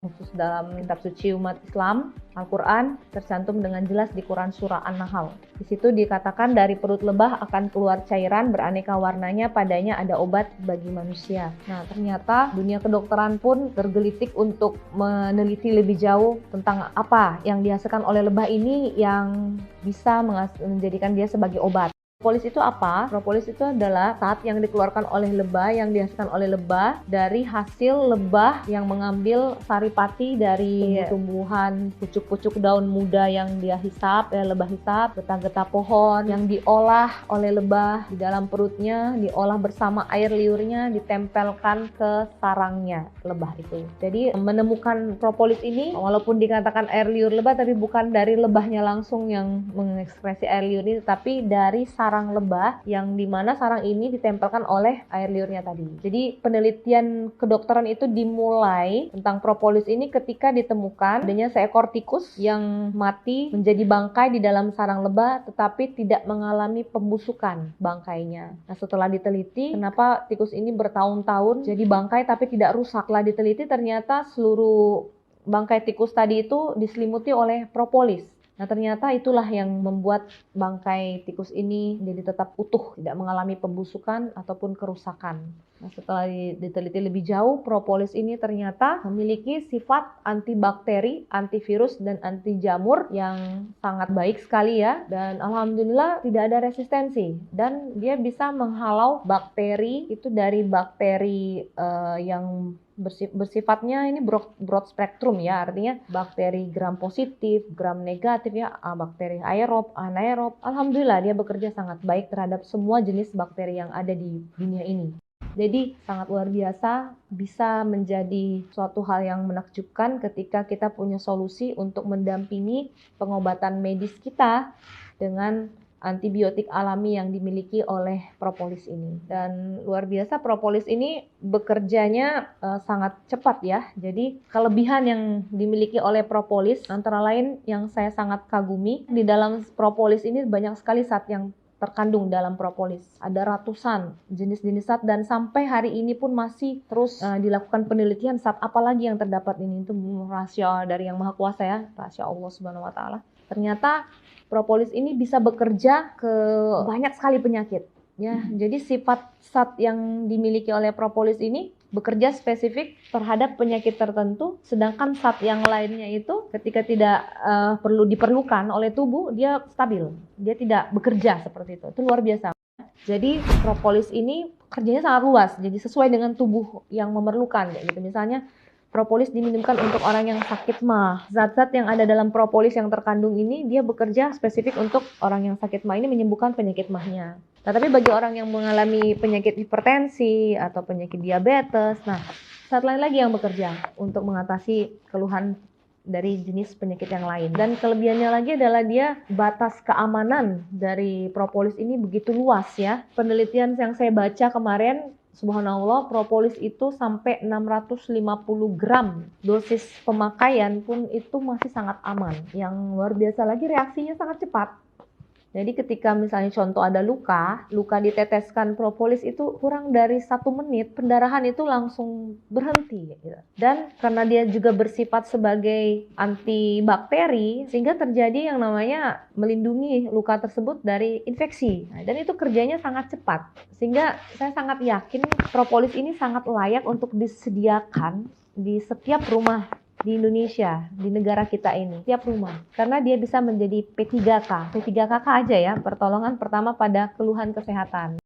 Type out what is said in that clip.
Khusus dalam kitab suci umat Islam, Al-Quran, tercantum dengan jelas di Quran Surah An-Nahl. Di situ dikatakan dari perut lebah akan keluar cairan beraneka warnanya, padanya ada obat bagi manusia. Nah, ternyata dunia kedokteran pun tergelitik untuk meneliti lebih jauh tentang apa yang dihasilkan oleh lebah ini yang bisa menjadikan dia sebagai obat. Propolis itu apa? Propolis itu adalah zat yang dikeluarkan oleh lebah, yang dihasilkan oleh lebah dari hasil lebah yang mengambil saripati dari tumbuhan, pucuk-pucuk daun muda yang dia hisap, lebah hisap, getah-getah pohon yang diolah oleh lebah di dalam perutnya, diolah bersama air liurnya, ditempelkan ke sarangnya lebah itu. Jadi menemukan propolis ini, walaupun dikatakan air liur lebah, tapi bukan dari lebahnya langsung yang mengekspresi air liur ini, tapi dari sarang lebah yang dimana sarang ini ditempelkan oleh air liurnya tadi. Jadi penelitian kedokteran itu dimulai tentang propolis ini ketika ditemukan adanya seekor tikus yang mati menjadi bangkai di dalam sarang lebah tetapi tidak mengalami pembusukan bangkainya. Nah, setelah diteliti kenapa tikus ini bertahun-tahun jadi bangkai tapi tidak rusak, setelah diteliti ternyata seluruh bangkai tikus tadi itu diselimuti oleh propolis. Nah, ternyata itulah yang membuat bangkai tikus ini jadi tetap utuh, tidak mengalami pembusukan ataupun kerusakan. Nah, setelah diteliti lebih jauh, propolis ini ternyata memiliki sifat antibakteri, antivirus, dan anti jamur yang sangat baik sekali ya. Dan alhamdulillah tidak ada resistensi. Dan dia bisa menghalau bakteri, itu dari bakteri yang bersifatnya ini broad spectrum ya, artinya bakteri gram positif, gram negatif ya, bakteri aerob, anaerob. Alhamdulillah dia bekerja sangat baik terhadap semua jenis bakteri yang ada di dunia ini. Jadi sangat luar biasa, bisa menjadi suatu hal yang menakjubkan ketika kita punya solusi untuk mendampingi pengobatan medis kita dengan antibiotik alami yang dimiliki oleh propolis ini. Dan luar biasa, propolis ini bekerjanya sangat cepat ya. Jadi kelebihan yang dimiliki oleh propolis antara lain yang saya sangat kagumi, di dalam propolis ini banyak sekali zat yang terkandung dalam propolis. Ada ratusan jenis-jenis zat dan sampai hari ini pun masih terus dilakukan penelitian zat apa lagi yang terdapat ini. Itu rahasia dari Yang Maha Kuasa ya, rahasia Allah Subhanahu wa taala. Ternyata propolis ini bisa bekerja ke banyak sekali penyakit ya. Jadi sifat zat yang dimiliki oleh propolis ini bekerja spesifik terhadap penyakit tertentu, sedangkan zat yang lainnya itu ketika tidak perlu diperlukan oleh tubuh, dia stabil, dia tidak bekerja seperti itu. Itu luar biasa. Jadi propolis ini kerjanya sangat luas, jadi sesuai dengan tubuh yang memerlukan gitu. Misalnya propolis diminumkan untuk orang yang sakit mah. Zat-zat yang ada dalam propolis yang terkandung ini dia bekerja spesifik untuk orang yang sakit mah ini, menyembuhkan penyakit mahnya. Nah, tapi bagi orang yang mengalami penyakit hipertensi atau penyakit diabetes, nah zat lain lagi yang bekerja untuk mengatasi keluhan dari jenis penyakit yang lain. Dan kelebihannya lagi adalah dia batas keamanan dari propolis ini begitu luas ya. Penelitian yang saya baca kemarin, subhanallah, propolis itu sampai 650 gram dosis pemakaian pun itu masih sangat aman. Yang luar biasa lagi reaksinya sangat cepat. Jadi ketika misalnya contoh ada luka diteteskan propolis itu kurang dari 1 menit, pendarahan itu langsung berhenti. Gitu. Dan karena dia juga bersifat sebagai antibakteri, sehingga terjadi yang namanya melindungi luka tersebut dari infeksi. Nah, dan itu kerjanya sangat cepat. Sehingga saya sangat yakin propolis ini sangat layak untuk disediakan di setiap rumah di Indonesia, di negara kita ini, tiap rumah. Karena dia bisa menjadi P3K. P3KK aja ya, pertolongan pertama pada keluhan kesehatan.